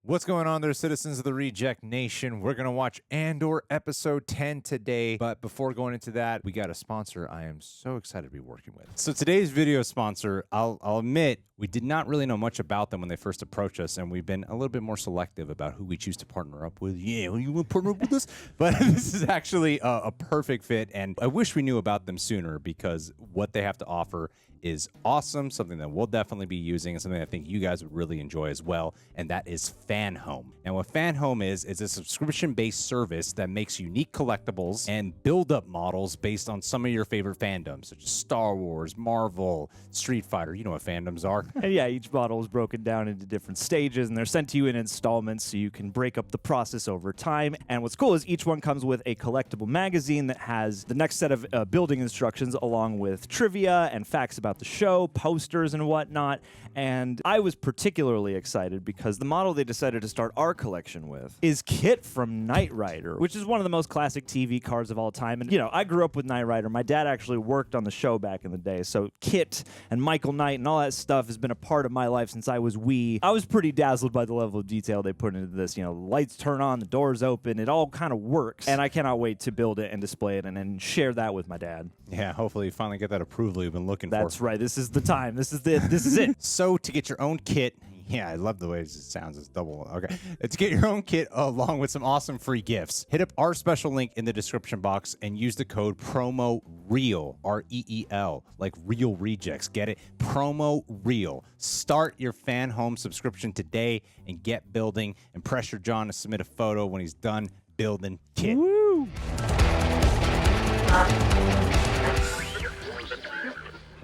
What's going on there, citizens of the Reject Nation? We're going to watch Andor episode 10 today, but before going into that, we got a sponsor I am so excited to be working with. So today's video sponsor, I'll admit, we did not really know much about them when they first approached us, and we've been a little bit more selective about who we choose to partner up with. Yeah, you want to partner up with us? But this is actually a perfect fit, and I wish we knew about them sooner because what they have to offer is awesome, something that we'll definitely be using, and something I think you guys would really enjoy as well, and that is Fanhome. And what Fanhome is a subscription-based service that makes unique collectibles and build-up models based on some of your favorite fandoms, such as Star Wars, Marvel, Street Fighter. You know what fandoms are. And yeah, each model is broken down into different stages, and they're sent to you in installments so you can break up the process over time. And what's cool is each one comes with a collectible magazine that has the next set of building instructions along with trivia and facts about the show, posters and whatnot. And I was particularly excited because the model they decided to start our collection with is Kit from Knight Rider, which is one of the most classic TV cards of all time. And, you know, I grew up with Knight Rider. My dad actually worked on the show back in the day. So Kit and Michael Knight and all that stuff has been a part of my life since I was wee. I was pretty dazzled by the level of detail they put into this. You know, the lights turn on, the doors open, it all kind of works. And I cannot wait to build it and display it and then share that with my dad. Yeah, hopefully you finally get that approval you've been looking for. That's right. This is the time. This is it. So to get your own kit, yeah, I love the way it sounds. It's double. Okay. To get your own kit along with some awesome free gifts, hit up our special link in the description box and use the code promo REAL, REEL, like Real Rejects. Get it? Promo REAL. Start your Fanhome subscription today and get building, and pressure John to submit a photo when he's done building kit. Woo!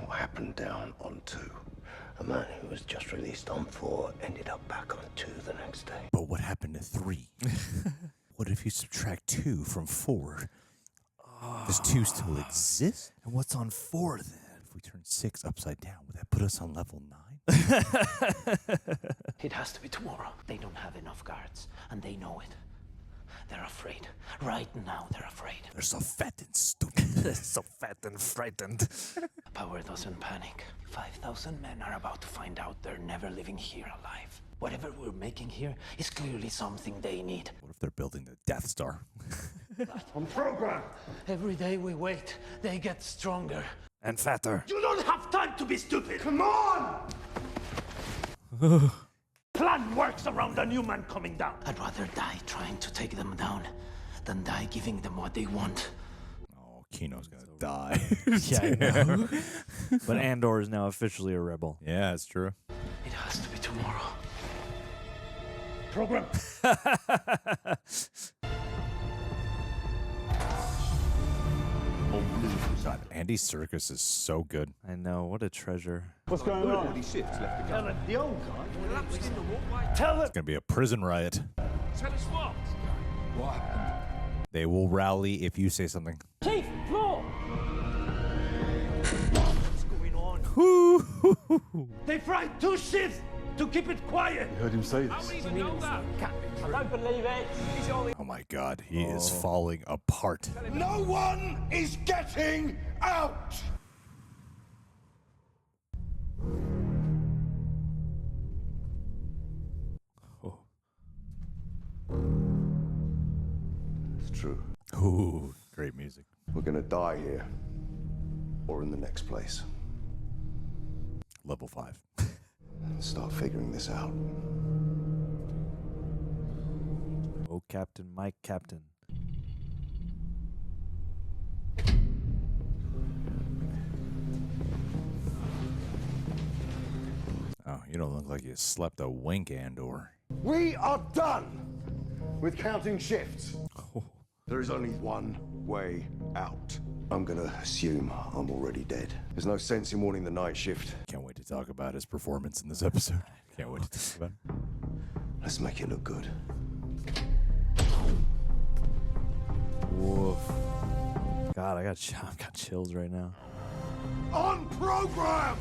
What happened down on 2? A man who was just released on 4 ended up back on 2 the next day. But what happened to 3? What if you subtract 2 from 4? Does 2 still exist? And what's on 4 then? If we turn 6 upside down, would that put us on level 9? It has to be tomorrow. They don't have enough guards, and they know it. They're afraid. Right now, they're afraid. They're so fat and stupid. They're so fat and frightened. Power doesn't panic. 5,000 men are about to find out they're never living here alive. Whatever we're making here is clearly something they need. What if they're building the Death Star? On program! Every day we wait, they get stronger. And fatter. You don't have time to be stupid! Come on! Plan works around a new man coming down. I'd rather die trying to take them down than die giving them what they want. Oh, Kino's gonna die. Yeah, I know. But Andor is now officially a rebel. Yeah, it's true. It has to be tomorrow. Program! God, Andy Serkis is so good. I know, what a treasure. What's going on? The old guy. It's gonna be a prison riot. Tell us what? What happened? They will rally if you say something. Chief, floor! What's going on? They fried 2 ships to keep it quiet. Heard him say How this. would he even know that? I don't believe it. He's only Oh my God, he is falling apart. No one is getting out! It's true. Ooh, great music. We're gonna die here. Or in the next place. Level 5. Start figuring this out. Oh, Captain, Mike, Captain. Oh, you don't look like you slept a wink, Andor. We are done with counting shifts. There is only one way out. I'm gonna assume I'm already dead. There's no sense in wanting the night shift. Can't wait to talk about his performance in this episode. Can't wait to talk about it. Let's make it look good. Woof. God, I've got chills right now. On program!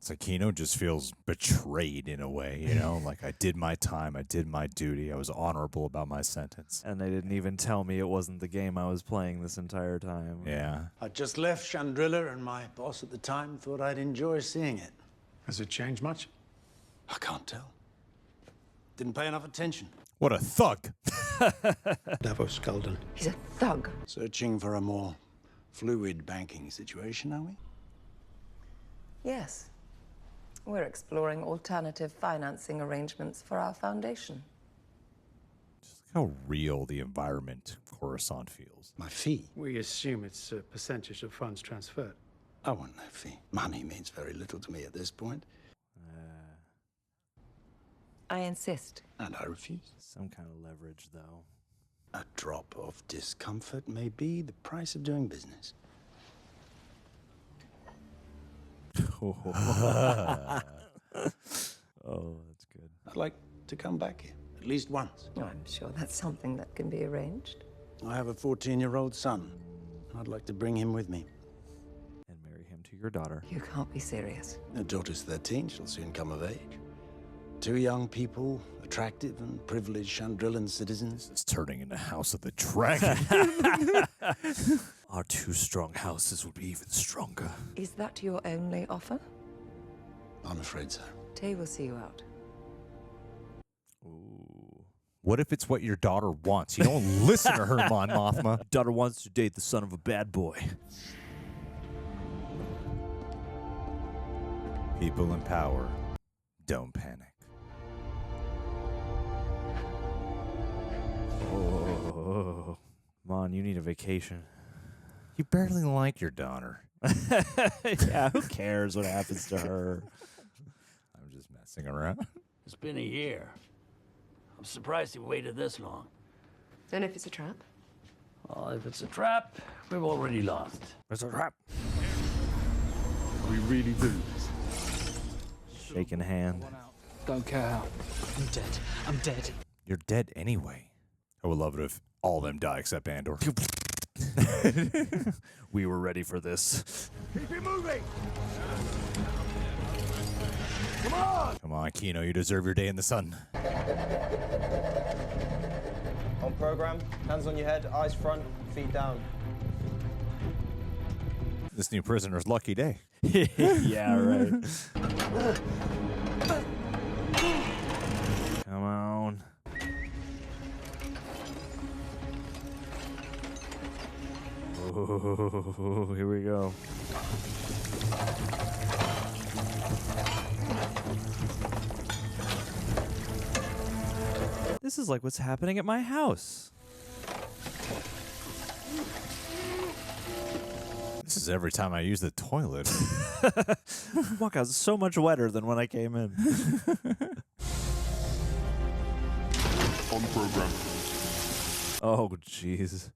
It's like Kino just feels betrayed in a way, you know? Like, I did my time, I did my duty, I was honorable about my sentence. And they didn't even tell me it wasn't the game I was playing this entire time. Yeah. I just left Chandrilla, and my boss at the time thought I'd enjoy seeing it. Has it changed much? I can't tell. Didn't pay enough attention. What a thug. Davos Gulden. He's a thug. Searching for a more fluid banking situation, are we? Yes. We're exploring alternative financing arrangements for our foundation. Just how real the environment Coruscant feels. My fee? We assume it's a percentage of funds transferred. I want no fee. Money means very little to me at this point. I insist. And I refuse. Some kind of leverage, though. A drop of discomfort may be the price of doing business. Oh, that's good. I'd like to come back here, at least once. I'm sure that's something that can be arranged. I have a 14-year-old son. I'd like to bring him with me. And marry him to your daughter. You can't be serious. Her daughter's 13. She'll soon come of age. 2 young people, attractive and privileged Chandrillan citizens. It's turning into House of the Dragon. Our 2 strong houses would be even stronger. Is that your only offer? I'm afraid so. Tay will see you out. Ooh. What if it's what your daughter wants? You don't listen to her, Mon Mothma. Daughter wants to date the son of a bad boy. People in power, don't panic. Oh, Mon, you need a vacation. You barely like your daughter. Yeah, who cares what happens to her? I'm just messing around. It's been a year. I'm surprised he waited this long. And if it's a trap? Well, if it's a trap, we've already lost. It's a trap. We really do. Shaking hand. Don't care how. I'm dead. I'm dead. You're dead anyway. I would love it if all of them die except Andor. We were ready for this. Keep it moving! Come on, Kino, you deserve your day in the sun. On program, hands on your head, eyes front, feet down. This new prisoner's lucky day. Yeah, right. Come on. Oh, here we go. This is like what's happening at my house. This is every time I use the toilet. Walk out so much wetter than when I came in. On program. Oh, jeez.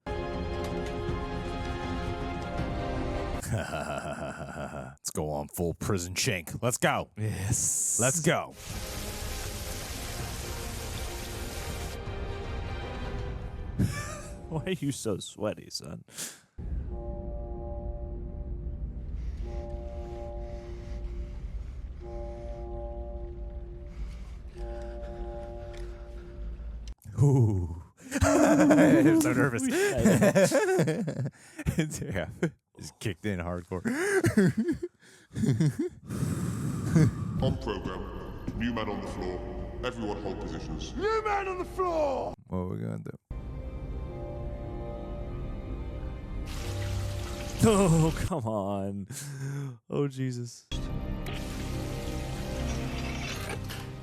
Let's go on full prison shank. Let's go. Yes. Let's go. Why are you so sweaty, son? Ooh. I'm so nervous. Yeah. Just kicked in hardcore. On program. New man on the floor. Everyone hold positions. New man on the floor! What are we gonna do? Oh, come on. Oh, Jesus.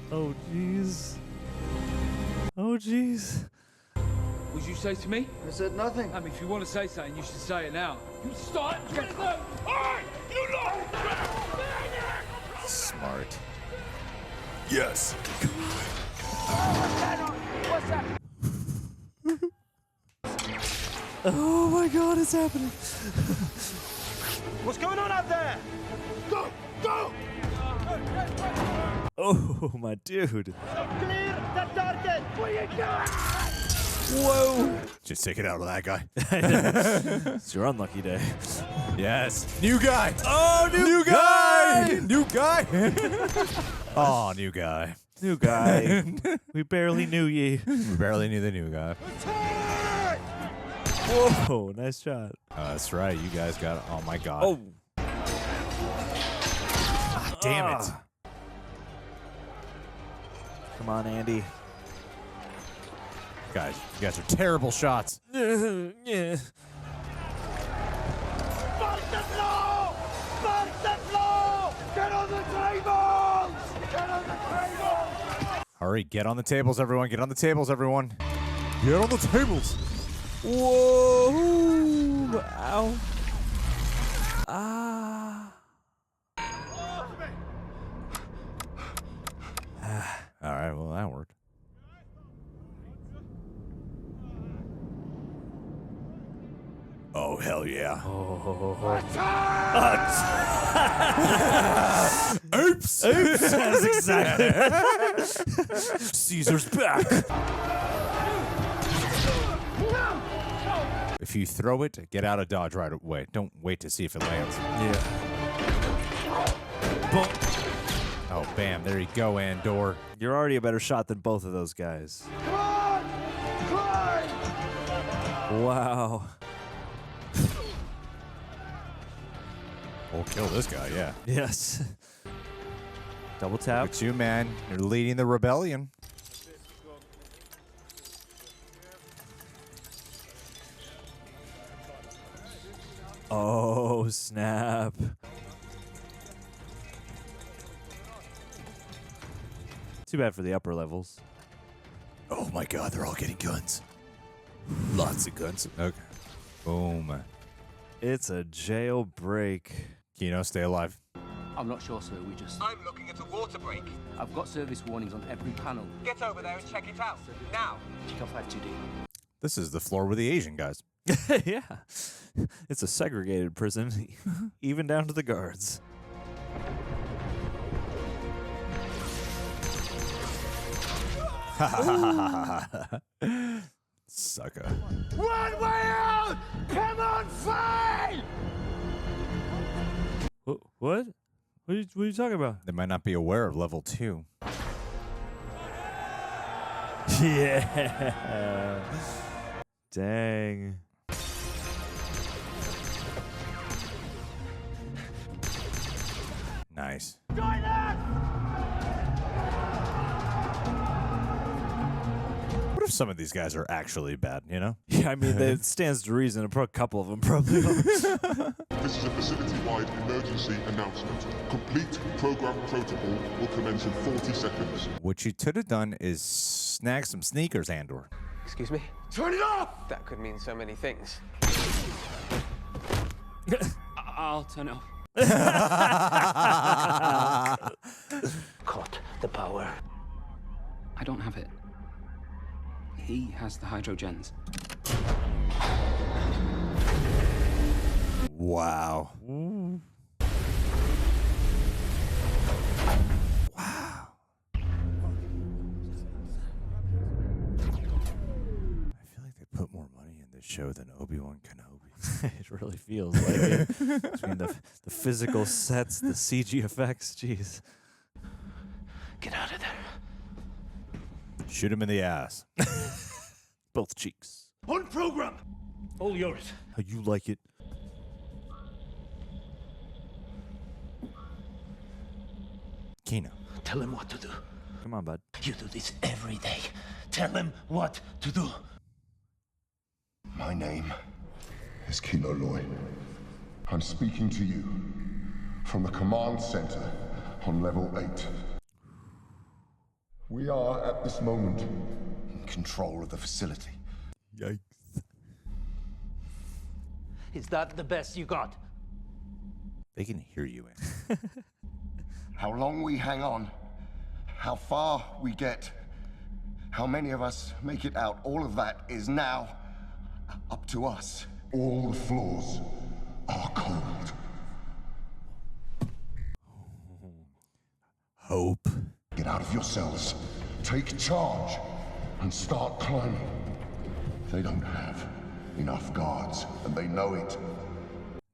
Oh, jeez. Oh, jeez. What did you say to me? I said nothing. I mean, if you want to say something, you should say it now. You start getting them. All right, you lot. Smart. Yes. What's that? Oh, my God, it's happening. What's going on out there? Go! Go! Oh, my dude. Clear the target! Where you going? Whoa. Just take it out of that guy. It's your unlucky day. Yes. New guy. Oh, New guy. guy! New guy! Oh, new guy. New guy. We barely knew ye. We barely knew the new guy. Whoa, nice shot. That's right. You guys got it. Oh, my God. Oh. Ah, damn it. Come on, Andy. Guys, you guys are terrible shots. Yeah. Hurry, get on the tables, everyone. Get on the tables, everyone. Get on the tables. Whoa. Ow. Ah. All right, well, that worked. Oh, hell yeah. Oops. Oops. That's exactly. Caesar's back. If you throw it, get out of dodge right away. Don't wait to see if it lands. Yeah. Oh, bam. There you go, Andor. You're already a better shot than both of those guys. Come on! Climb! Wow. We'll kill this guy, yeah. Yes. Double tap. It's you, man. You're leading the rebellion. Oh, snap. Too bad for the upper levels. Oh, my God. They're all getting guns. Lots of guns. Okay. Boom. It's a jailbreak. Kino, stay alive. I'm not sure, sir. We just... I'm looking at a water break. I've got service warnings on every panel. Get over there and check it out. Now. Chief 52D. This is the floor with the Asian guys. Yeah. It's a segregated prison, even down to the guards. Sucker. One way out! Come on, fight! What? What are you talking about? They might not be aware of level 2. Yeah. Dang. Nice. Join us! What if some of these guys are actually bad, you know? Yeah, I mean, it stands to reason. A couple of them probably are. This is a facility-wide emergency announcement. Complete program protocol will commence in 40 seconds. What you could have done is snag some sneakers, Andor. Excuse me? Turn it off! That could mean so many things. I'll turn it off. Caught the power. I don't have it. He has the hydrogens. Wow. Ooh. Wow. I feel like they put more money in this show than Obi-Wan Kenobi. It really feels like it. Between the physical sets, the CG effects, jeez. Get out of there. Shoot him in the ass. Both cheeks. On program! All yours. How you like it? Kino. Tell him what to do. Come on, bud. You do this every day. Tell him what to do. My name is Kino Loy. I'm speaking to you from the command center on level 8. We are, at this moment, in control of the facility. Yikes. Is that the best you got? They can hear you, Andy. How long we hang on, how far we get, how many of us make it out, all of that is now up to us. All the floors are cold. Hope. Get out of your cells, take charge, and start climbing. They don't have enough guards, and they know it.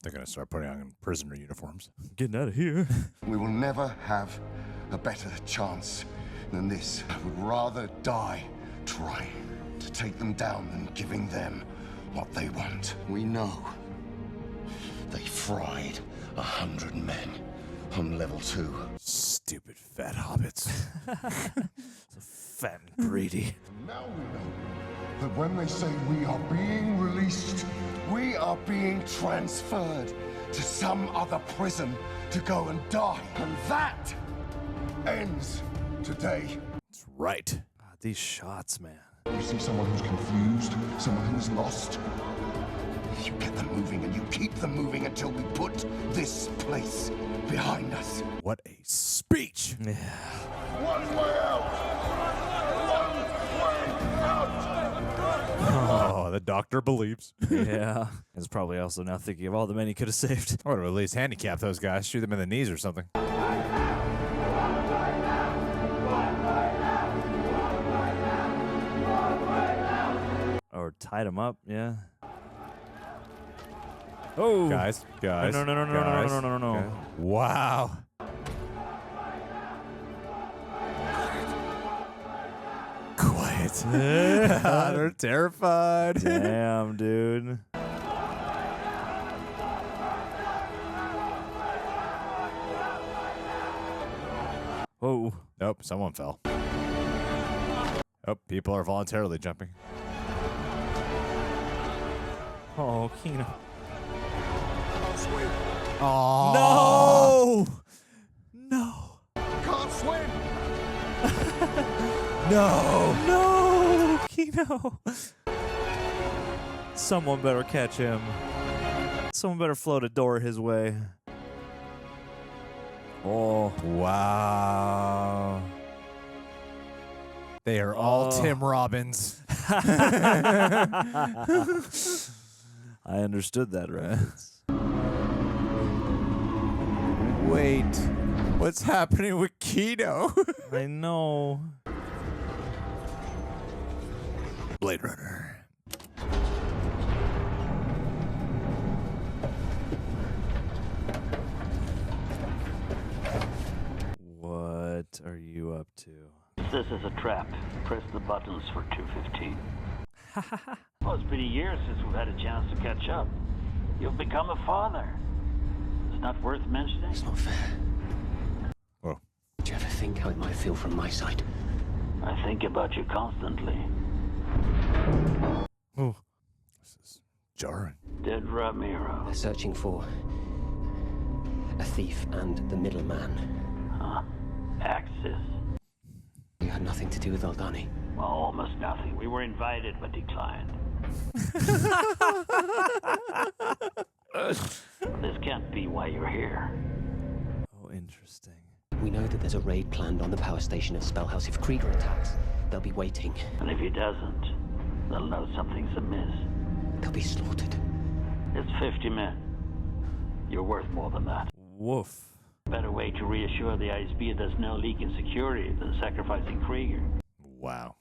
They're going to start putting on prisoner uniforms. Getting out of here. We will never have a better chance than this. I would rather die trying to take them down than giving them what they want. We know they fried 100 men on level 2. Stupid fat hobbits. So fat and greedy. Now we know that when they say we are being released, we are being transferred to some other prison to go and die. And that ends today. That's right. God, these shots, man. You see someone who's confused, someone who's lost. You get them moving and you keep them moving until we put this place behind us. What a speech. Yeah. One way out! One way out! Oh, the doctor believes. Yeah. He's probably also now thinking of all the men he could have saved. I would have at least handicapped those guys, shoot them in the knees or something. Or tied him up, yeah. Oh, Guys. no, no. Wow. Quiet. They're terrified. Damn, dude. Oh, Nope, someone fell. Oh, people are voluntarily jumping. oh, Kino. Oh No, Can't swim! no! no, Kino. Someone better catch him. Someone better float a door his way. Oh, Wow. They are all Oh. Tim Robbins. I understood that, right? Wait, what's happening with Kino? I know. Blade Runner. What are you up to? This is a trap. Press the buttons for 215. Well, it's been a year since we've had a chance to catch up. You've become a father. It's not worth mentioning. It's not fair. Whoa. Do you ever think how it might feel from my side? I think about you constantly. Oh, This is jarring. Dead Ramiro. They're searching for a thief and the middleman. Huh? Axis. You had nothing to do with Aldani. Well, almost nothing. We were invited but declined. This can't be why you're here. oh, interesting. We know that there's a raid planned on the power station of Spellhouse if Krieger attacks. They'll be waiting. And if he doesn't, they'll know something's amiss. They'll be slaughtered. It's 50 men. You're worth more than that. Woof. Better way to reassure the ISB there's no leak in security than sacrificing Krieger. Wow.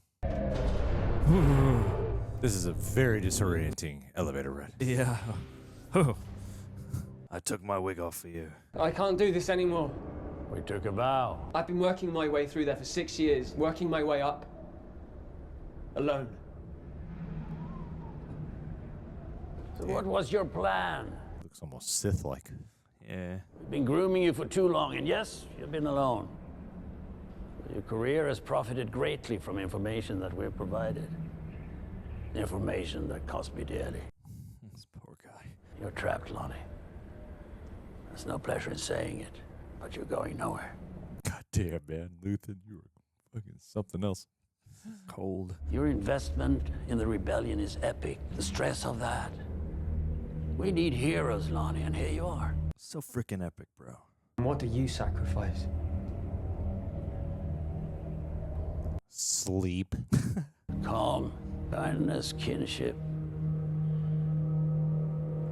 This is a very disorienting elevator ride. Yeah. Oh. I took my wig off for you. I can't do this anymore. We took a vow. I've been working my way through there for 6 years, working my way up. Alone. So what was your plan? Looks almost Sith-like. Yeah. We've been grooming you for too long, and yes, you've been alone. Your career has profited greatly from information that we've provided. Information that cost me dearly. This poor guy. You're trapped, Lonnie. There's no pleasure in saying it, but you're going nowhere. God damn, man. Luthen, you were fucking something else. Cold. Your investment in the rebellion is epic. The stress of that. We need heroes, Lonnie, and here you are. So freaking epic, bro. What do you sacrifice? Sleep. Calm, kindness, kinship,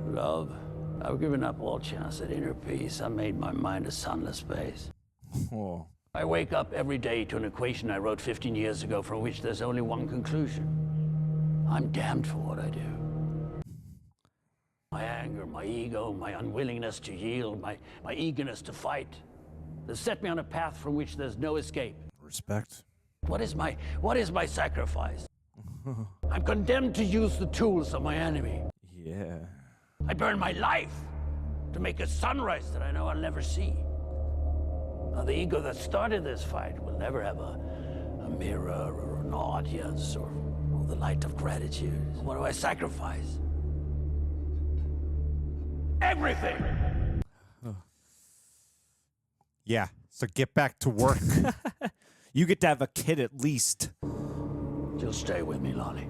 love. I've given up all chance at inner peace. I made my mind a sunless space. Oh. I wake up every day to an equation I wrote 15 years ago from which there's only one conclusion. I'm damned for what I do. My anger, my ego, my unwillingness to yield, my eagerness to fight. They set me on a path from which there's no escape. Respect. What is my sacrifice? I'm condemned to use the tools of my enemy. Yeah. I burn my life to make a sunrise that I know I'll never see. Now, the ego that started this fight will never have a mirror or an audience or the light of gratitude. What do I sacrifice? Everything! Yeah, so get back to work. You get to have a kid at least. Just stay with me, Lonnie.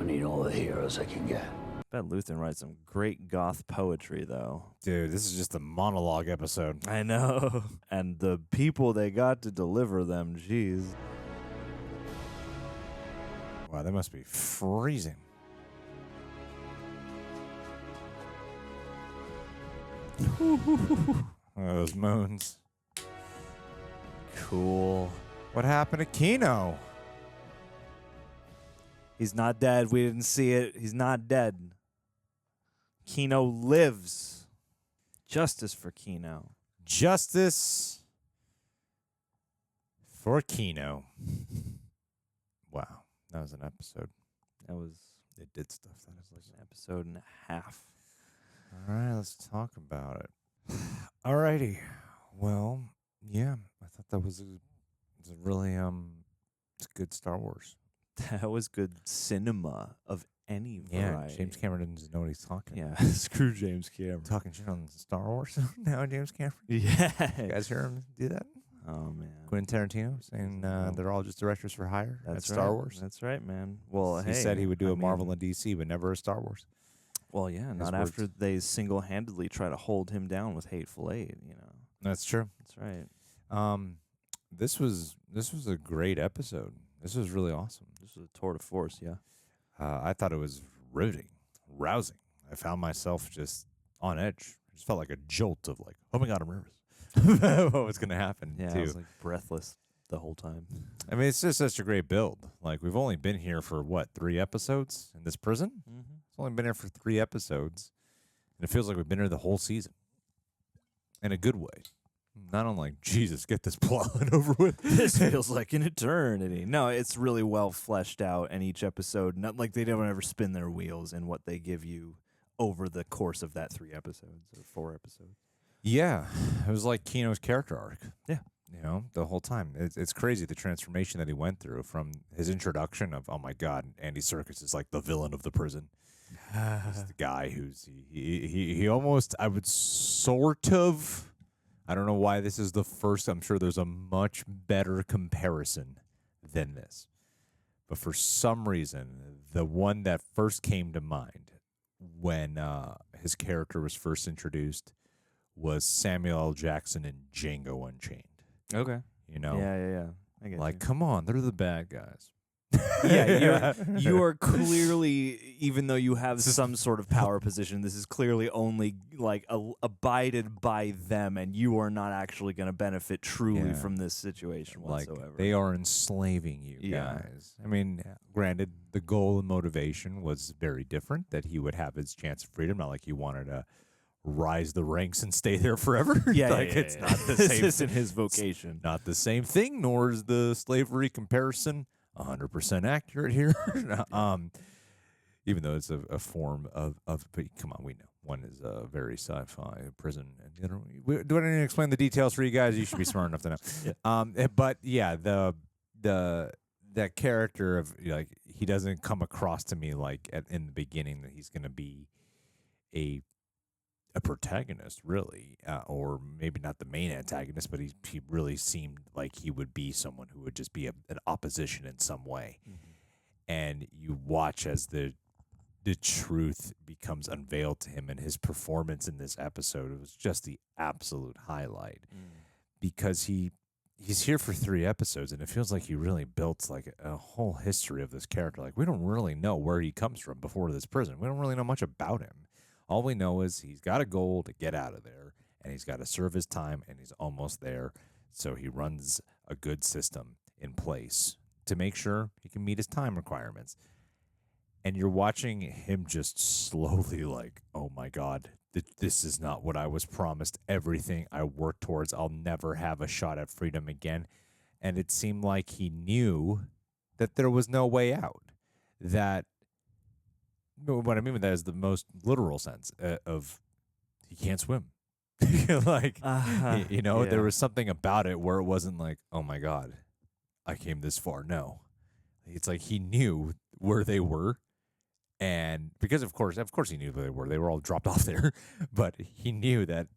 I need all the heroes I can get. Bet Luthen writes some great goth poetry, though. Dude, this is just a monologue episode. I know. And the people they got to deliver them, jeez. Wow, that must be freezing. Those moons. Cool. What happened to Kino? He's not dead. We didn't see it. He's not dead. Kino lives. Justice for Kino. Justice for Kino. Wow, that was an episode. That was. It did stuff. That was like an episode and a half. All right, let's talk about it. All righty. Well, yeah, I thought that was a really it's good Star Wars. That was good cinema of any variety. Yeah, James Cameron doesn't know what he's talking about. Yeah, screw James Cameron. Talking shit on Star Wars now, James Cameron. Yeah. You guys hear him do that? Oh, man. Quentin Tarantino saying they're all just directors for hire at Star Wars. That's right, man. Well, he said he would do a Marvel and DC, but never a Star Wars. Well, yeah, not after they single-handedly try to hold him down with Hateful Eight, you know. That's true. That's right. This was a great episode. This was really awesome. This was a tour de force, yeah. I thought it was riveting, rousing. I found myself just on edge. I just felt like a jolt of like, oh my God, I'm nervous. What was going to happen, Yeah, too. I was like breathless the whole time. I mean, it's just such a great build. Like, we've only been here for, what, 3 episodes in this prison? Mm-hmm. It's only been here for 3 episodes. And it feels like we've been here the whole season. In a good way. Not unlike, Jesus, get this plot over with. This feels like an eternity. No, it's really well fleshed out, and each episode, not like they don't ever spin their wheels in what they give you over the course of that 3 episodes or 4 episodes. Yeah, it was like Kino's character arc. Yeah. You know, the whole time. It's crazy the transformation that he went through from his introduction of, oh my God, Andy Serkis is like the villain of the prison. He's the guy who's, he almost, I would sort of, I don't know why this is the first. I'm sure there's a much better comparison than this. But for some reason, the one that first came to mind when his character was first introduced was Samuel L. Jackson in Django Unchained. Okay. You know? Yeah. I get Like, you. come on, they're the bad guys. Yeah, you are clearly, even though you have some sort of power position, this is clearly only like abided by them, and you are not actually going to benefit truly from this situation whatsoever. Like, they are enslaving you guys. I mean, granted, the goal and motivation was very different, that he would have his chance of freedom, not like he wanted to rise the ranks and stay there forever. It's not the This same. isn't his vocation. Not the same thing, nor is the slavery comparison 100% accurate here. Even though it's a form of but come on, we know one is a very sci-fi prison, and the other, do I need to explain the details for you guys? You should be smart enough to know. Yeah. But yeah, that character of, like, he doesn't come across to me like in the beginning that he's going to be a protagonist, really, or maybe not the main antagonist, but he really seemed like he would be someone who would just be an opposition in some way. Mm-hmm. And you watch as the truth becomes unveiled to him, and his performance in this episode was just the absolute highlight, because he's here for 3 episodes, and it feels like he really built like a whole history of this character. Like, we don't really know where he comes from before this prison. We don't really know much about him. All we know is he's got a goal to get out of there, and he's got to serve his time, and he's almost there. So he runs a good system in place to make sure he can meet his time requirements. and you're watching him just slowly like, oh my God, this is not what I was promised. Everything I worked towards, I'll never have a shot at freedom again. And it seemed like he knew that there was no way out. That, what I mean with that is the most literal sense of he can't swim. Like, you know, yeah. there was something about it where it wasn't like, oh my God, I came this far. No, it's like he knew where they were. And because of course he knew where they were. They were all dropped off there, but he knew that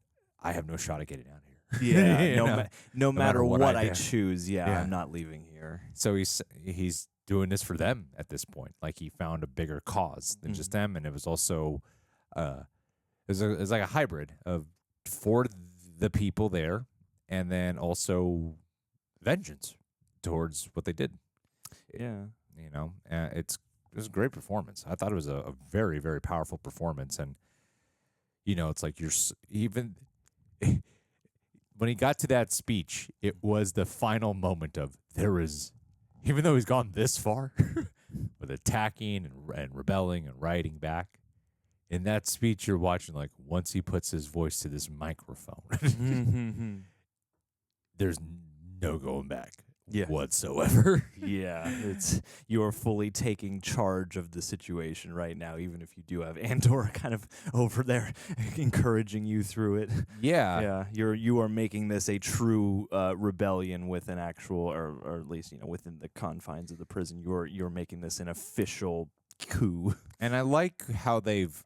I have no shot at getting out here. Yeah, no matter what I do. choose, I'm not leaving here. So he's doing this for them at this point. Like he found a bigger cause than just them, and it was also it was like a hybrid of for the people there, and then also vengeance towards what they did. Yeah, you know, it was a great performance. I thought it was a very, very powerful performance, and you know, it's like you're even. When he got to that speech, it was the final moment of there is, even though he's gone this far with attacking and rebelling and writing back, in that speech you're watching, like, once he puts his voice to this microphone, there's no going back whatsoever. It's you're fully taking charge of the situation right now, even if you do have Andor kind of over there encouraging you through it. You are making this a true rebellion with an actual, or at least, you know, within the confines of the prison. You're making this an official coup. And I like how they've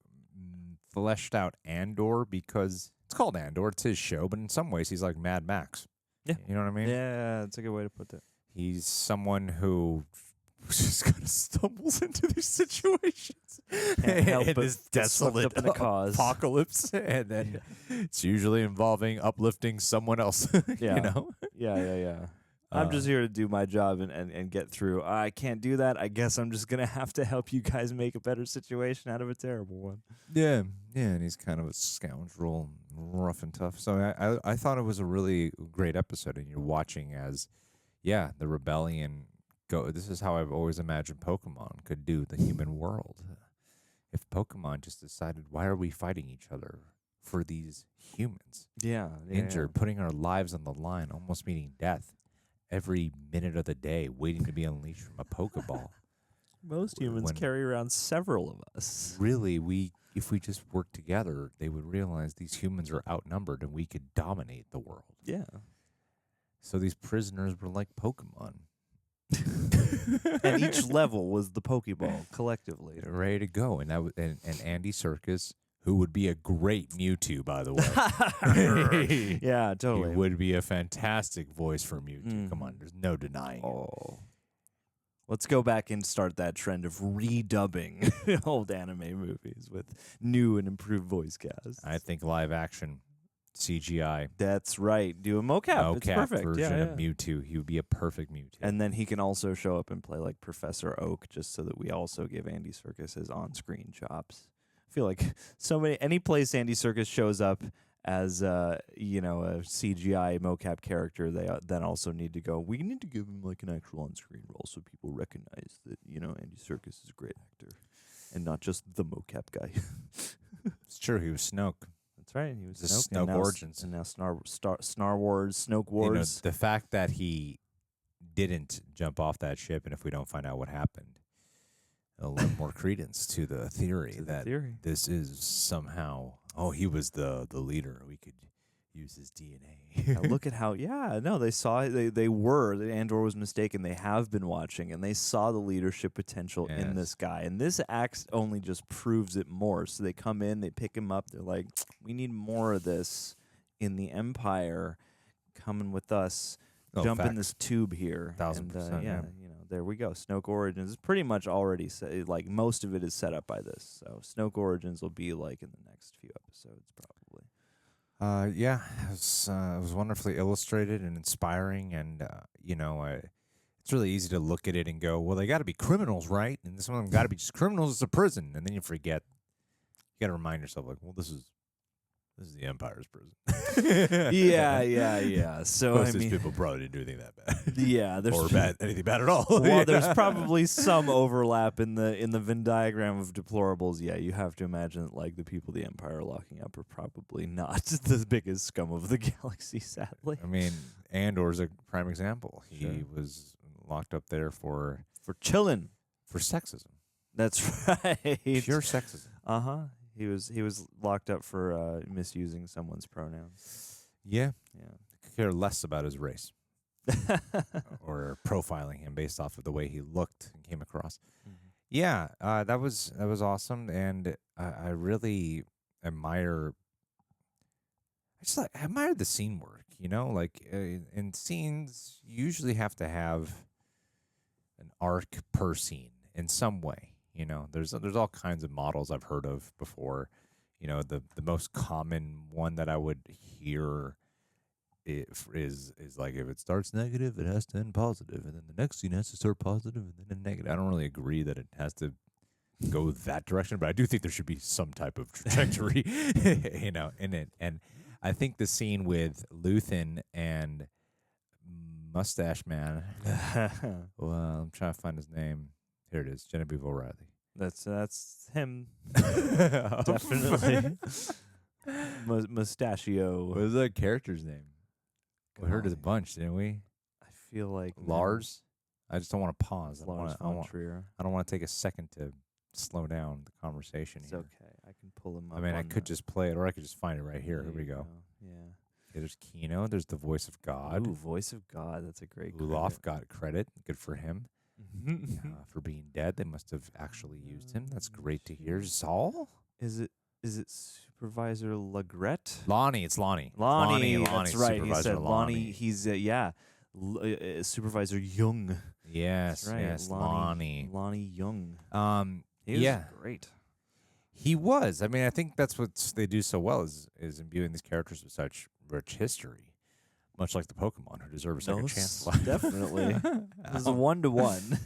fleshed out Andor, because it's called Andor, it's his show, but in some ways he's like Mad Max. Yeah. You know what I mean? Yeah, that's a good way to put that. He's someone who just kind of stumbles into these situations. Can't help and but is get swept desolate up in a cause. apocalypse, and then it's usually involving uplifting someone else. Yeah. You know? Yeah. I'm just here to do my job and get through. I can't do that. I guess I'm just going to have to help you guys make a better situation out of a terrible one. Yeah, and he's kind of a scoundrel, rough and tough. So I thought it was a really great episode, and you're watching as, the rebellion go. This is how I've always imagined Pokemon could do the human world. If Pokemon just decided, why are we fighting each other for these humans? Injured, putting our lives on the line, almost meeting death every minute of the day, waiting to be unleashed from a Pokeball. Most humans carry around several of us. Really, if we just work together, they would realize these humans are outnumbered and we could dominate the world. Yeah. So these prisoners were like Pokemon. And each level was the Pokeball collectively. Ready to go. And and Andy Serkis, who would be a great Mewtwo, by the way. Yeah, totally. He would be a fantastic voice for Mewtwo. Come on, there's no denying it. Let's go back and start that trend of redubbing old anime movies with new and improved voice casts. I think live action, CGI. That's right. Do a mocap. It's perfect. Version of Mewtwo. He would be a perfect Mewtwo. And then he can also show up and play like Professor Oak, just so that we also give Andy Serkis his on-screen chops. I feel like any place Andy Serkis shows up as a CGI mocap character, they then also need to go, we need to give him like an actual on-screen role so people recognize that, Andy Serkis is a great actor and not just the mocap guy. It's true, he was Snoke. That's right, he was the Snoke Origins. And now Star Wars, Snoke Wars. The fact that he didn't jump off that ship, and if we don't find out what happened, it'll lend more credence to the theory this is somehow, he was the leader. We could use his DNA. Look at how, they saw, Andor was mistaken. They have been watching, and they saw the leadership potential in this guy. And this act only just proves it more. So they come in, they pick him up. They're like, we need more of this in the Empire coming with us. Jump in this tube here. 1000%. There we go. Snoke Origins is pretty much already set, like most of it is set up by this. So Snoke Origins will be like in the next few episodes probably. It was wonderfully illustrated and inspiring, and it's really easy to look at it and go, well, they got to be criminals, right? And this one got to be just criminals. It's a prison, and then you forget. You got to remind yourself, like, well, this This is the Empire's prison. Yeah. So most I of these mean, people probably didn't do anything that bad. yeah, or bad, anything bad at all. Well, there's probably some overlap in the Venn diagram of deplorables. Yeah, you have to imagine that like the people the Empire are locking up are probably not the biggest scum of the galaxy. Sadly, I mean, Andor's a prime example. He was locked up there for chillin', for sexism. That's right. Pure sexism. He was locked up for misusing someone's pronouns. Yeah. Yeah. Could care less about his race. Or profiling him based off of the way he looked and came across. Yeah, that was awesome, and I really admire. I admire the scene work. You know, like in scenes, you usually have to have an arc per scene in some way. You know, there's all kinds of models I've heard of before. You know, the most common one that I would hear is like, if it starts negative, it has to end positive, and then the next scene has to start positive and then end negative. I don't really agree that it has to go that direction, but I do think there should be some type of trajectory, you know, in it. And I think the scene with Luthen and Mustache Man, well, I'm trying to find his name. Here it is, Genevieve O'Reilly. That's him. Definitely. Mustachio. What was that character's name? We heard it a bunch, didn't we? I feel like Lars. I just don't want to pause. Lars von Trier. I don't want to take a second to slow down the conversation. It's here. okay. I can pull him up. I mean, I could just play it, or I could just find it right here. Here we go. Yeah. Okay, there's Kino. There's the voice of God. Ooh, voice of God. That's a great. Ulof got credit. Good for him. For being dead, they must have actually used him. That's great to hear. Saul? Is it Supervisor Legrette? Lonnie. It's Lonnie. Lonnie. Lonnie. That's right. Supervisor He said Lonnie. He's Supervisor Young. Yes. That's right. Yes. Lonnie. Lonnie Young. He was great. He was. I mean, I think that's what they do so well is imbuing these characters with such rich history. Much like the Pokemon, who deserve a second chance. Definitely. It's a 1-to-1.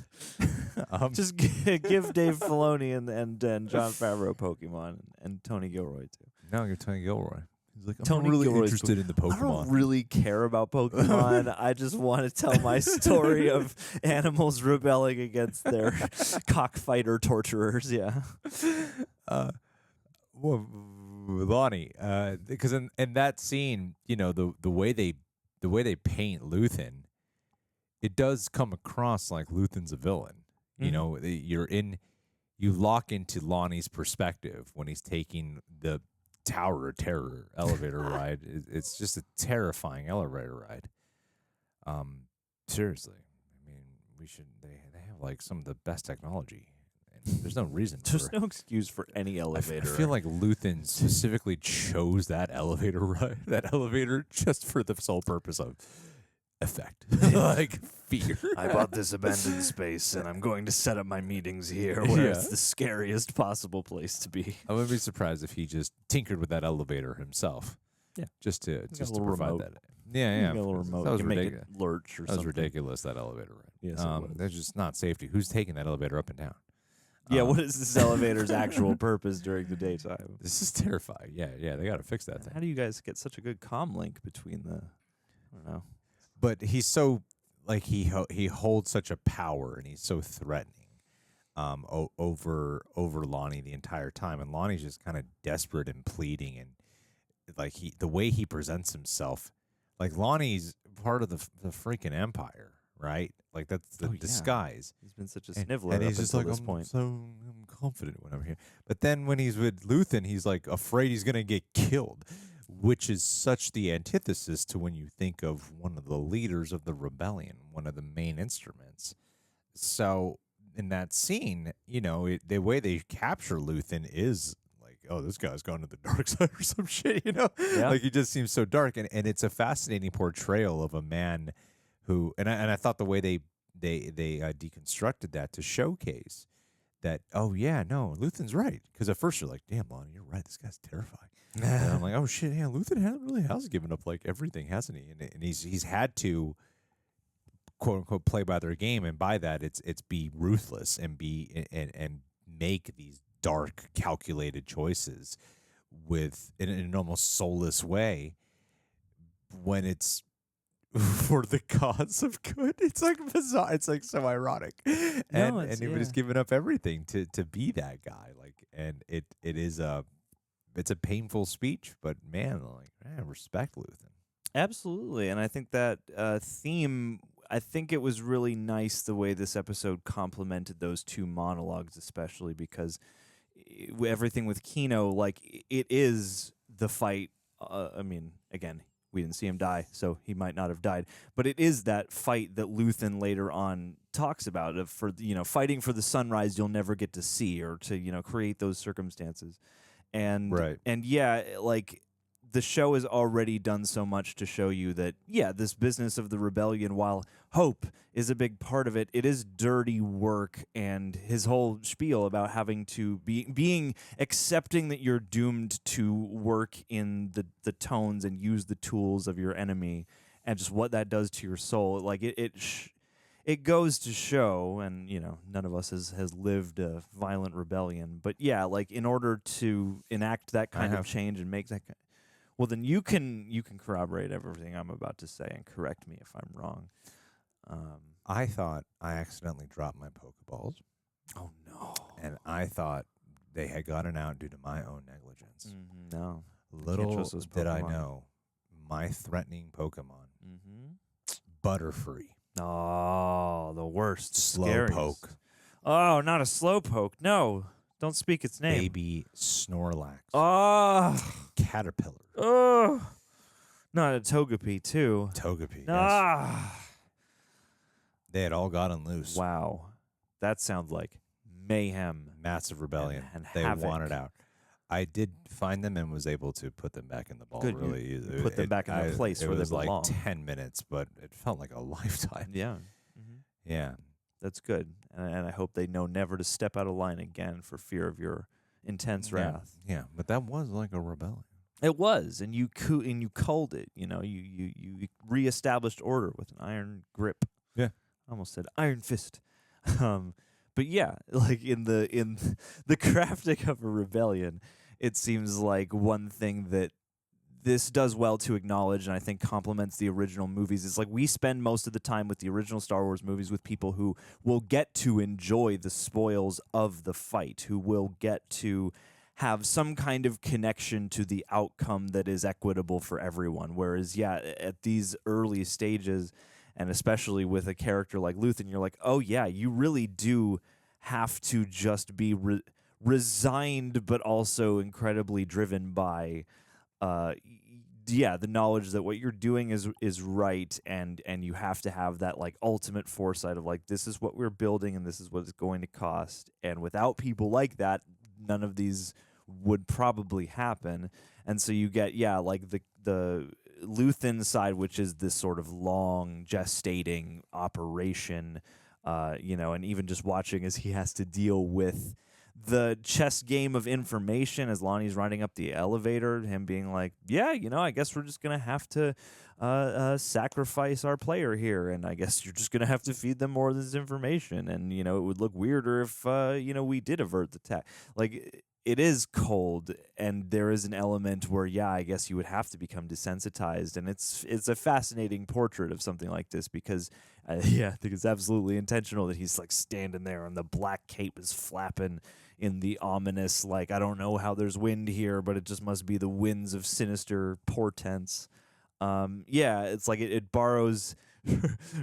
Just give Dave Filoni and John Favreau Pokemon and Tony Gilroy too. No, you're Tony Gilroy. He's like, I'm Tony really Gilroy's interested in the Pokemon. I don't really care about Pokemon. I just want to tell my story of animals rebelling against their cockfighter torturers. Yeah. Well, Lonnie, because in that scene, you know, the way they paint Luthen, it does come across like Luthen's a villain. You know, you lock into Lonnie's perspective when he's taking the Tower of Terror elevator ride. It's just a terrifying elevator ride. Seriously, I mean, they have like some of the best technology. And there's no reason. There's no excuse for any elevator. I feel like Luthen specifically chose that elevator ride, that elevator, just for the sole purpose of effect, like fear. I bought this abandoned space, and I'm going to set up my meetings here, where it's the scariest possible place to be. I wouldn't be surprised if he just tinkered with that elevator himself. Yeah, just to provide remote. that. Yeah. A little remote. That was you can make ridiculous. it lurch or That was something. ridiculous. That elevator ride. Yes, it was. That's just not safety. Who's taking that elevator up and down? Yeah, what is this elevator's actual purpose during the daytime? This is terrifying. Yeah, they got to fix that thing. How do you guys get such a good comm link between the? I don't know. But he's so like he holds such a power, and he's so threatening over Lonnie the entire time, and Lonnie's just kind of desperate and pleading, and like the way he presents himself, like Lonnie's part of the freaking Empire, right? Like that's the disguise. He's been such a sniveler and up he's just until like, this point. I'm confident when I'm here. But then when he's with Luthen, he's like afraid he's gonna get killed, which is such the antithesis to when you think of one of the leaders of the rebellion, one of the main instruments. So in that scene, you know, the way they capture Luthen is like, oh, this guy's gone to the dark side or some shit, you know? Yeah. Like he just seems so dark, and it's a fascinating portrayal of a man who, and I thought the way they deconstructed that to showcase that, oh yeah, no, Luthen's right, because at first you're like, damn, Lonnie, you're right, this guy's terrifying. And I'm like, oh shit, yeah, Luthen has given up like everything, hasn't he? And he's had to quote unquote play by their game, and by that it's be ruthless and make these dark, calculated choices in an almost soulless way when it's for the cause of good. It's like bizarre. It's like so ironic. And he was giving up everything to be that guy. Like, and it's a painful speech, but man, respect Luthen. Absolutely. And I think that theme, I think it was really nice the way this episode complemented those two monologues, especially because everything with Kino, like, it is the fight. I mean, again, we didn't see him die, so he might not have died. But it is that fight that Luthen later on talks about of fighting for the sunrise you'll never get to see, or to create those circumstances. And right. And yeah, like, the show has already done so much to show you that, yeah, this business of the rebellion, while hope is a big part of it, it is dirty work. And his whole spiel about having to accepting that you're doomed to work in the tones and use the tools of your enemy, and just what that does to your soul. Like, it goes to show, and none of us has lived a violent rebellion, but yeah, like, in order to enact that kind of change and make that well, then you can corroborate everything I'm about to say and correct me if I'm wrong. I thought I accidentally dropped my Pokeballs. Oh, no. And I thought they had gotten out due to my own negligence. No. Little did I know, my threatening Pokemon, Butterfree. Oh, the worst. Slowpoke. Oh, not a Slowpoke. No. Don't speak its name. Baby Snorlax. Oh. Caterpillar. Oh. Not a Togepi, too. Togepi, Ah. yes. They had all gotten loose. Wow. That sounds like mayhem. Massive rebellion. And they havoc. wanted out. I did find them and was able to put them back in the ball. Good. Really You put them back in their place where they belong. It was like 10 minutes, but it felt like a lifetime. Yeah. Yeah. That's good. And I hope they know never to step out of line again for fear of your intense wrath. Yeah, but that was like a rebellion. It was, and you culled it. You reestablished order with an iron grip. Yeah, I almost said iron fist. But yeah, like in the crafting of a rebellion, it seems like one thing that this does well to acknowledge, and I think complements the original movies. It's like we spend most of the time with the original Star Wars movies with people who will get to enjoy the spoils of the fight, who will get to have some kind of connection to the outcome that is equitable for everyone. Whereas, yeah, at these early stages, and especially with a character like Luthen, you're like, oh yeah, you really do have to just be resigned, but also incredibly driven by the knowledge that what you're doing is right, and you have to have that like ultimate foresight of like, this is what we're building and this is what it's going to cost, and without people like that, none of these would probably happen. And so you get like the Luthen side, which is this sort of long gestating operation, and even just watching as he has to deal with the chess game of information as Lonnie's riding up the elevator, him being like, yeah, I guess we're just going to have to sacrifice our player here, and I guess you're just going to have to feed them more of this information, and, it would look weirder if, we did avert the attack. Like, it is cold, and there is an element where, I guess you would have to become desensitized, and it's a fascinating portrait of something like this because, I think it's absolutely intentional that he's like standing there and the black cape is flapping in the ominous, like, I don't know how there's wind here, but it just must be the winds of sinister portents. It's like it borrows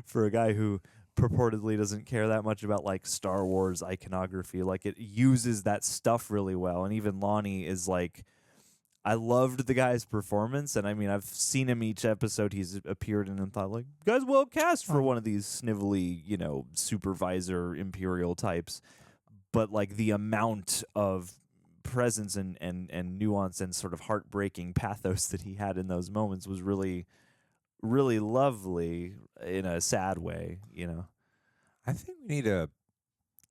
for a guy who purportedly doesn't care that much about like Star Wars iconography. Like, it uses that stuff really well. And even Lonnie is like, I loved the guy's performance, and I mean, I've seen him each episode he's appeared in and thought, like, you guys well cast for one of these snivelly, supervisor Imperial types. But like the amount of presence and nuance and sort of heartbreaking pathos that he had in those moments was really, really lovely in a sad way, I think we need to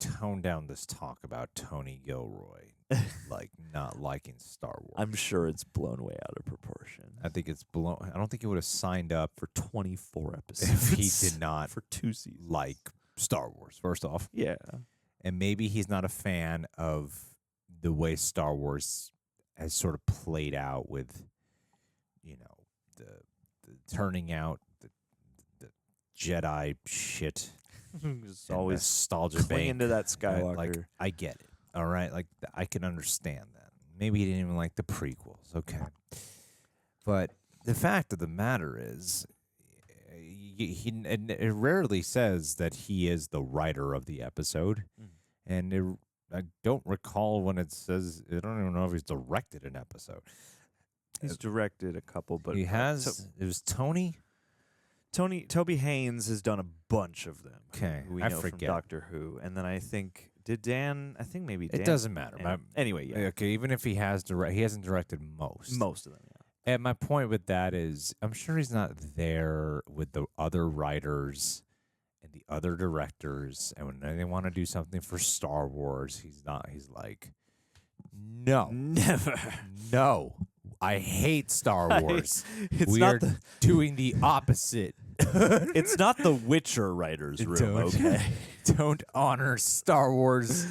tone down this talk about Tony Gilroy, like not liking Star Wars. I'm sure it's blown way out of proportion. I think it's blown. I don't think he would have signed up for 24 episodes if he did not for 2 seasons like Star Wars. First off, yeah, and maybe he's not a fan of the way Star Wars has sort of played out with, you know, the turning out the Jedi shit. Just always nostalgia clinging to that Skywalker. Like, I get it. All right, like I can understand that. Maybe he didn't even like the prequels. Okay, but the fact of the matter is, it rarely says that he is the writer of the episode, and I don't recall when it says. I don't even know if he's directed an episode. He's directed a couple, but he has. It was Toby Haynes has done a bunch of them. Okay, who we I know forget. from Doctor Who, and then I think Dan. It doesn't matter. Anyway, yeah. Okay, even if he has he hasn't directed most. Most of them, yeah. And my point with that is, I'm sure he's not there with the other writers and the other directors. And when they want to do something for Star Wars, he's not. He's like, no, never, no. I hate Star Wars. It's we not are doing the opposite. It's not the Witcher writers' room, okay? Don't honor Star Wars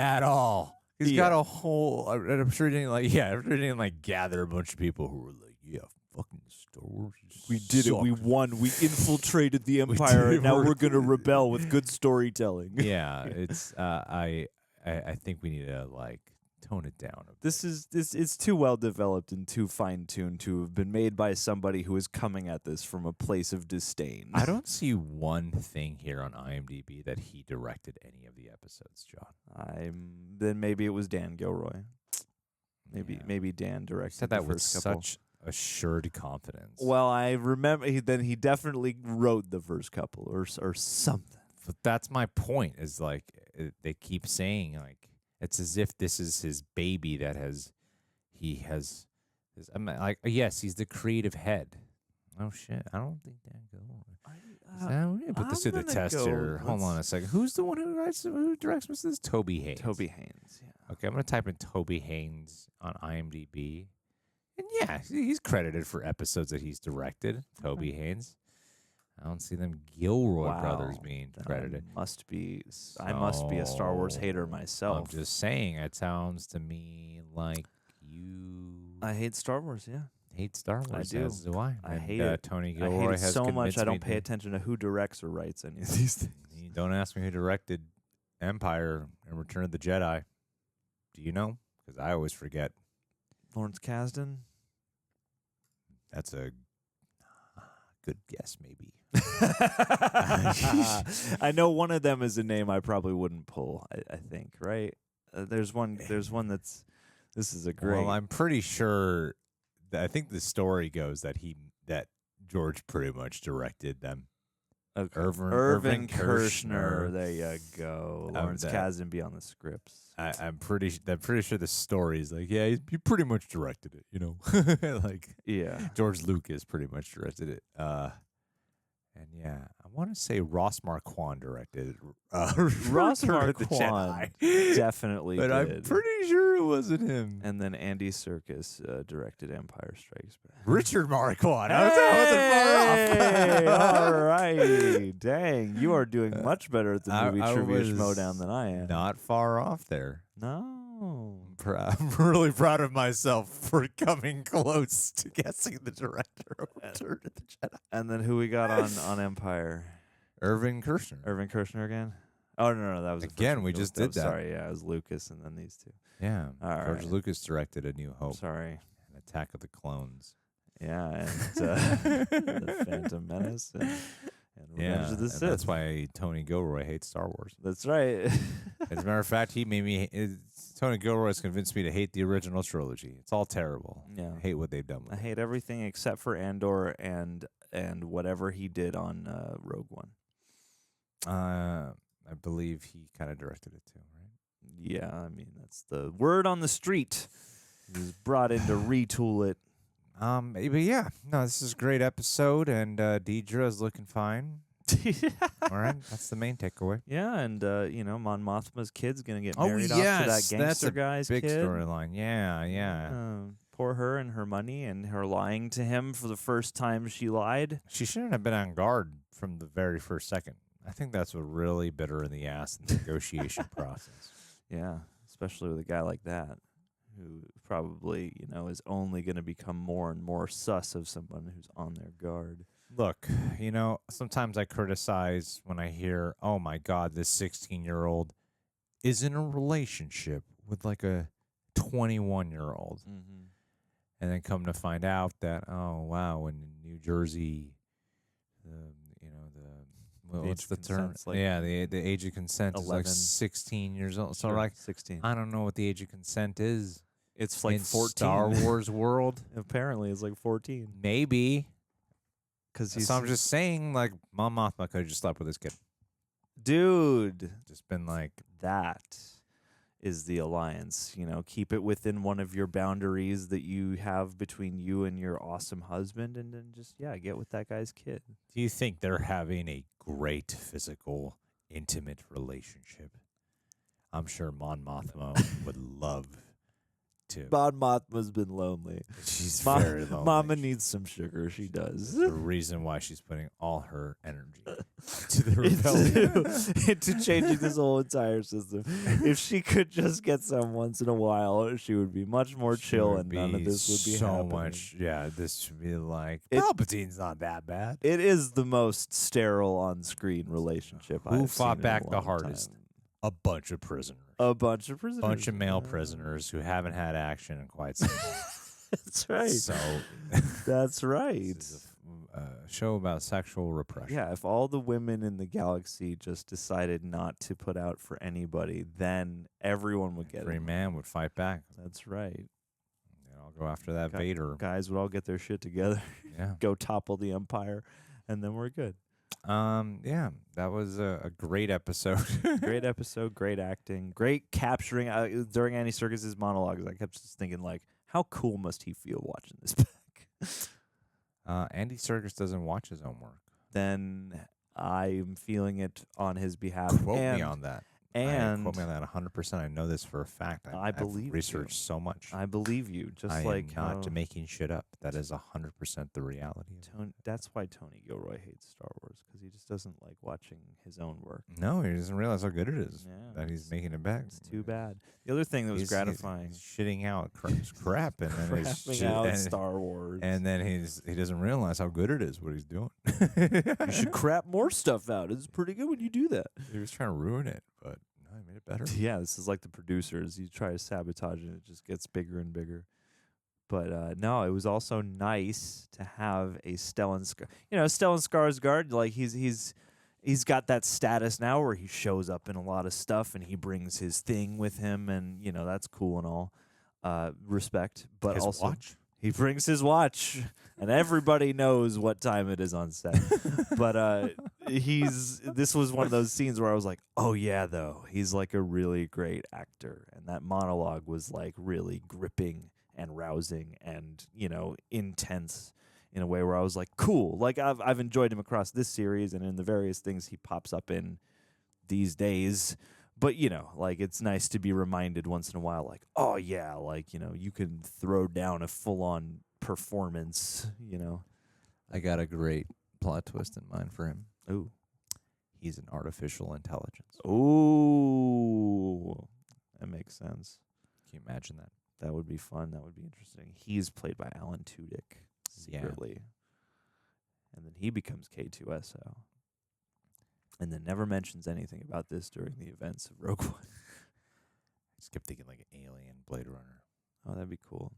at all. He's got a whole. I'm sure he didn't gather a bunch of people who were like, yeah, fucking Star Wars. We did it. We won. We infiltrated the Empire, and now we're going to rebel with good storytelling. Yeah, it's. I think we need to tone it down. This is too well developed and too fine tuned to have been made by somebody who is coming at this from a place of disdain. I don't see one thing here on IMDb that he directed any of the episodes, John. Then maybe it was Dan Gilroy. Maybe Dan directed. Said that the with first couple. such assured confidence. Well, I remember he definitely wrote the first couple or something. But that's my point. Is they keep saying it's as if this is his baby that he has. I'm yes, he's the creative head. Oh shit! I don't think Dan Gilroy. We're gonna put this to the test here. Hold on a second. Who's the one who directs most of this? Toby Haynes. Toby Haynes. Yeah. Okay, I'm gonna type in Toby Haynes on IMDb, and yeah, he's credited for episodes that he's directed. Toby Haynes. I don't see them Gilroy brothers being credited. I must be a Star Wars hater myself. I'm just saying, it sounds to me like you. I hate Star Wars. Yeah, hate Star Wars. I do. As do I. I And, hate it. Tony I Gilroy hate it has so much. convinced I me don't pay to- attention to who directs or writes any of these things. You don't ask me who directed Empire and Return of the Jedi. Do you know? Because I always forget. Lawrence Kasdan. That's a good guess, maybe. I know one of them is a name I probably wouldn't pull. I think, right? There's one that's. This is a great. Well, I'm pretty sure. I think the story goes that George pretty much directed them. Okay. Irvin Kershner. There you go. Lawrence Kasdan be on the scripts. I'm pretty sure the story is he pretty much directed it. You know, yeah. George Lucas pretty much directed it. And yeah, I want to say Ross Marquand directed. Ross Return of the Marquand Jedi. definitely But did. I'm pretty sure it wasn't him. And then Andy Serkis directed Empire Strikes Back. Richard Marquand. I wasn't far off. All right. Dang, you are doing much better at the movie trivia was schmodown than I am. Not far off there. No. I'm really proud of myself for coming close to guessing the director of Return of the Jedi. And then who we got on Empire? Irvin Kershner. Irvin Kershner again? Oh, no, that was Again, we just did that. Sorry, yeah, it was Lucas and then these two. Yeah. All George right. Lucas directed A New Hope. Sorry. And Attack of the Clones. Yeah, and The Phantom Menace and Revenge of the and Sith. that's why Tony Gilroy hates Star Wars. That's right. As a matter of fact, he made me. Tony Gilroy has convinced me to hate the original trilogy. It's all terrible. Yeah. I hate what they've done with I hate everything except for Andor and whatever he did on Rogue One. I believe he kind of directed it too, right? Yeah, I mean that's the word on the street. He was brought in to retool it. But yeah, no, this is a great episode, and Deidre is looking fine. All right, that's the main takeaway. Yeah, and Mon Mothma's kid's gonna get Oh married yes, off to that that's gangster a guy's big kid. storyline. Yeah. Poor her and her money and her lying to him for the first time she lied. She shouldn't have been on guard from the very first second. I think that's what really bit her in the ass in the negotiation process. Yeah, especially with a guy like that who probably, is only going to become more and more sus of someone who's on their guard. Look, sometimes I criticize when I hear, oh my God, this 16-year-old is in a relationship with like a 21-year-old. Mm-hmm. And then come to find out that, oh, wow, in New Jersey, what's the term? Like the age of consent 11. is like 16 years old. So, Sure, like, 16. I don't know what the age of consent is. It's like in 14. Star Wars world. Apparently, it's like 14. Maybe. So I'm just saying, like, Mom Mothma could have just slept with this kid. Dude. Just been like. That is the alliance. Keep it within one of your boundaries that you have between you and your awesome husband, and then just, get with that guy's kid. Do you think they're having a great physical, intimate relationship? I'm sure Mon Mothma would love to. Mon Mothma's been lonely. She's very lonely. Mama needs some sugar. She does. The reason why she's putting all her energy to the rebellion. into changing this whole entire system. If she could just get some once in a while, she would be much more chill, and none of this would be so happening. much. Yeah, this should be like Palpatine's not that bad. It is the most sterile on-screen relationship. Who I've fought seen back in a the long hardest? time. A bunch of prisoners. A bunch of prisoners. Bunch of male prisoners who haven't had action in quite some time. That's right. So that's right. This is a show about sexual repression. Yeah, if all the women in the galaxy just decided not to put out for anybody, then everyone would get Every it. man would fight back. That's right. And I'll go after that Vader. Guys would all get their shit together. Yeah. Go topple the Empire, and then we're good. Yeah, that was a great episode. Great episode, great acting, great capturing. During Andy Serkis' monologues, I kept just thinking, like, how cool must he feel watching this back? Andy Serkis doesn't watch his own work. Then I'm feeling it on his behalf. Quote me on that. And quote me on that 100%. I know this for a fact. I believe I've researched so much. I believe you. Just I like am not making shit up. That is 100% the reality. That's why Tony Gilroy hates Star Wars, because he just doesn't like watching his own work. No, he doesn't realize how good it is. Yeah, that he's making it back. It's too bad. The other thing that was gratifying, he's shitting out crap, and then crapping out Star Wars, and then he doesn't realize how good it is what he's doing. You should crap more stuff out. It's pretty good when you do that. He was trying to ruin it, but no, he made it better. Yeah, this is like the producers. You try to sabotage it, it just gets bigger and bigger. But no, it was also nice to have a Stellan Skarsgard. Like he's got that status now where he shows up in a lot of stuff and he brings his thing with him, and that's cool and all. Respect, but his also watch. He brings his watch, and everybody knows what time it is on set. But this was one of those scenes where I was like, oh yeah, though he's like a really great actor, and that monologue was like really gripping and rousing and intense in a way where I was like, cool. Like I've enjoyed him across this series and in the various things he pops up in these days. But, like, it's nice to be reminded once in a while, like, oh, yeah, like, you can throw down a full-on performance, I got a great plot twist in mind for him. Ooh. He's an artificial intelligence. Ooh. That makes sense. Can you imagine that? That would be fun. That would be interesting. He's played by Alan Tudyk secretly. Yeah. And then he becomes K2SO. And then never mentions anything about this during the events of Rogue One. I just kept thinking like Alien, Blade Runner. Oh, that'd be cool.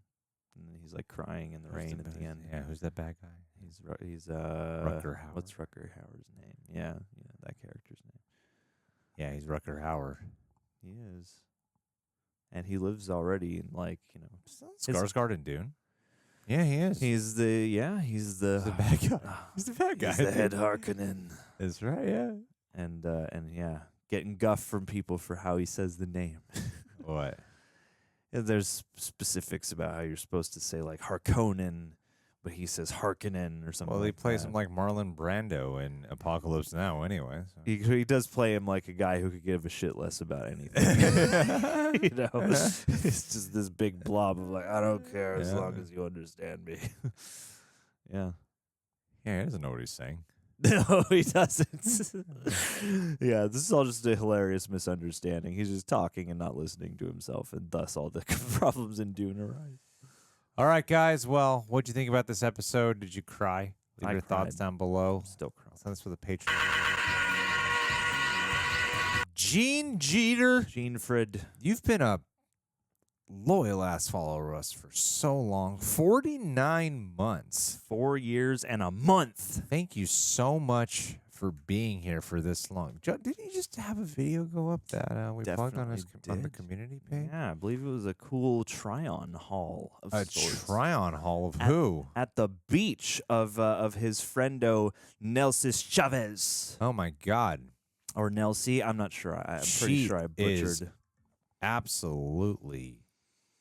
And then he's like crying in the rain at the end. Yeah, who's that bad guy? He's Rutger Hauer. What's Rutger Hauer's name? Yeah, that character's name. Yeah, he's Rutger Hauer. He is. And he lives already in Skarsgård in Dune. Yeah, he is. He's the bad guy. He's the bad guy. He's the head Harkonnen. That's right, yeah. And yeah, getting guff from people for how he says the name. What? Yeah, there's specifics about how you're supposed to say like Harkonnen, but he says Harkonnen or something. Well, he like plays that. him like Marlon Brando in Apocalypse Now, anyway. So. He does play him like a guy who could give a shit less about anything. It's just this big blob of like, I don't care as long as you understand me. Yeah. Yeah, he doesn't know what he's saying. No, he doesn't. Yeah, this is all just a hilarious misunderstanding. He's just talking and not listening to himself, and thus all the problems in Dune arise. All right, guys. Well, what'd you think about this episode? Did you cry? Leave your thoughts down below. Still crying. Send this for the Patron. Gene Jeter. Gene Frid. You've been a loyal ass follower of us for so long. 49 months. 4 years and a month. Thank you so much for being here for this long. Joe, didn't you just have a video go up that we plugged on the community page? Yeah, I believe it was a cool try-on haul of sorts. Try-on haul of who? At the beach of his friendo Nelsis Chavez. Oh my God. Or Nelsie, I'm not sure. I'm pretty sure I butchered. Is absolutely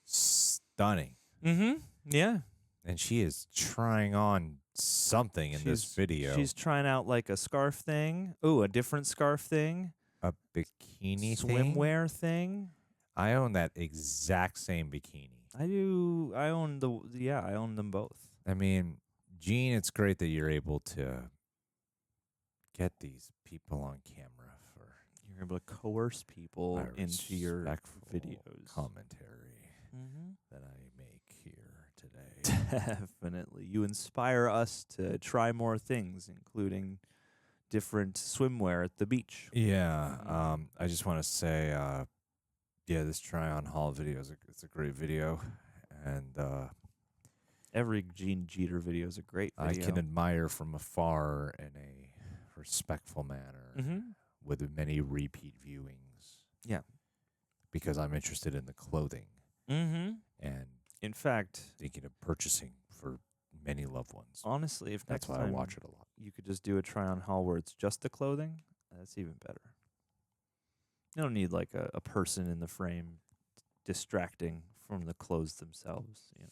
stunning. Mm-hmm. Yeah. And she is trying on something in this video. She's trying out like a scarf thing. Ooh, a different scarf thing. A bikini swimwear thing. I own that exact same bikini. I do. I own them both. I mean, Gene, it's great that you're able to get these people on camera for. You're able to coerce people into your videos. Commentary that I make here today. Definitely. You inspire us to try more things, including different swimwear at the beach. Yeah. I just want to say, yeah, this try-on haul video it's a great video. And every Gene Jeter video is a great video. I can admire from afar in a respectful manner with many repeat viewings. Yeah. Because I'm interested in the clothing. Mm-hmm. And in fact, thinking of purchasing for many loved ones. Honestly, if that's next why time I watch it a lot. You could just do a try-on haul where it's just the clothing. That's even better. You don't need like a person in the frame distracting from the clothes themselves. You know.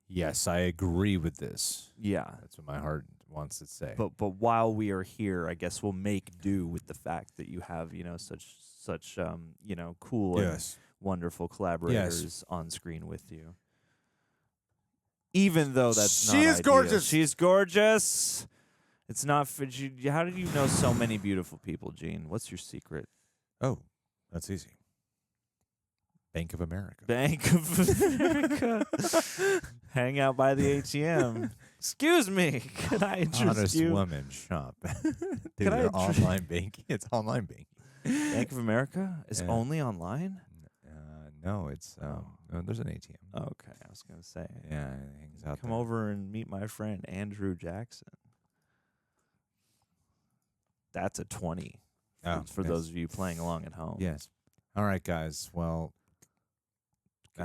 Yes, I agree with this. Yeah, that's what my heart wants to say. But while we are here, I guess we'll make do with the fact that you have such cool and wonderful collaborators on screen with you. Even though that's not ideal. Gorgeous. She's gorgeous. It's not. How did you know so many beautiful people, Gene? What's your secret? Oh, that's easy. Bank of America. Bank of America. Hang out by the ATM. Excuse me. Can I interest Honest you? woman shop. Dude, online banking. It's online banking. Bank of America is only online? No, it's there's an ATM. Okay, I was gonna say. Yeah, it hangs out. Come over and meet my friend Andrew Jackson. That's a 20 for those of you playing along at home. Yes. All right, guys. Well,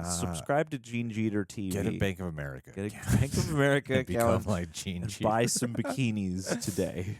subscribe to Gene Jeter TV. Get a Bank of America. Get a Bank of America become account like Gene and Jeter. buy some bikinis today.